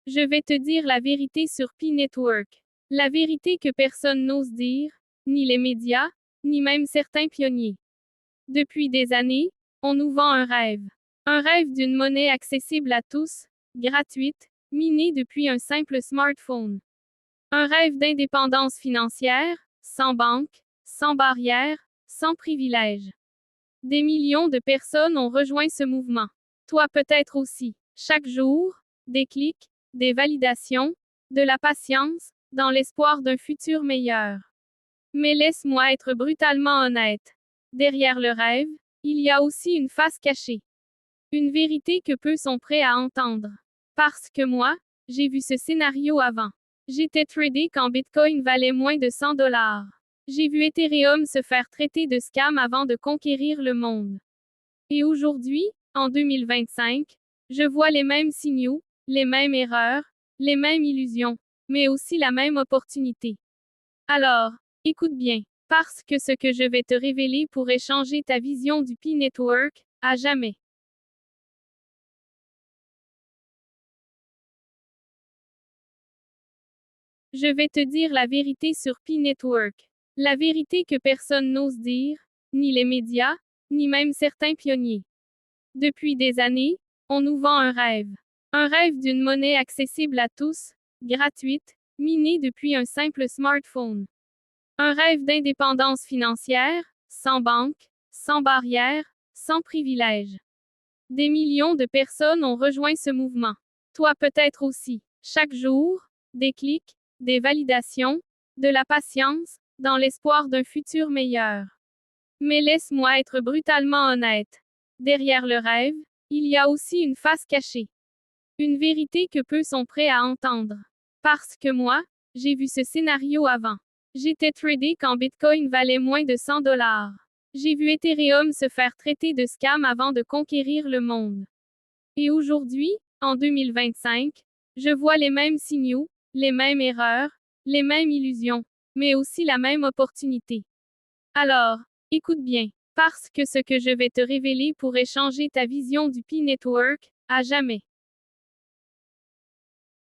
Je vais te dire la vérité sur P-Network. La vérité que personne n'ose dire, ni les médias, ni même certains pionniers. Depuis des années, on nous vend un rêve. Un rêve d'une monnaie accessible à tous, gratuite, minée depuis un simple smartphone. Un rêve d'indépendance financière, sans banque, sans barrières, sans privilèges. Des millions de personnes ont rejoint ce mouvement. Toi peut-être aussi. Chaque jour, des clics, des validations, de la patience, dans l'espoir d'un futur meilleur. Mais laisse-moi être brutalement honnête. Derrière le rêve, il y a aussi une face cachée. Une vérité que peu sont prêts à entendre. Parce que moi, j'ai vu ce scénario avant. J'étais tradé quand Bitcoin valait moins de 100 $. J'ai vu Ethereum se faire traiter de scam avant de conquérir le monde. Et aujourd'hui, en 2025, je vois les mêmes signaux, les mêmes erreurs, les mêmes illusions, mais aussi la même opportunité. Alors, écoute bien, parce que ce que je vais te révéler pourrait changer ta vision du P-Network, à jamais. Je vais te dire la vérité sur P-Network. La vérité que personne n'ose dire, ni les médias, ni même certains pionniers. Depuis des années, on nous vend un rêve. Un rêve d'une monnaie accessible à tous, gratuite, minée depuis un simple smartphone. Un rêve d'indépendance financière, sans banque, sans barrières, sans privilèges. Des millions de personnes ont rejoint ce mouvement. Toi peut-être aussi. Chaque jour, des clics, des validations, de la patience, dans l'espoir d'un futur meilleur. Mais laisse-moi être brutalement honnête. Derrière le rêve, il y a aussi une face cachée. Une vérité que peu sont prêts à entendre. Parce que moi, j'ai vu ce scénario avant. J'étais tradé quand Bitcoin valait moins de 100 $. J'ai vu Ethereum se faire traiter de scam avant de conquérir le monde. Et aujourd'hui, en 2025, je vois les mêmes signaux, les mêmes erreurs, les mêmes illusions, mais aussi la même opportunité. Alors, écoute bien, parce que ce que je vais te révéler pourrait changer ta vision du P-Network, à jamais.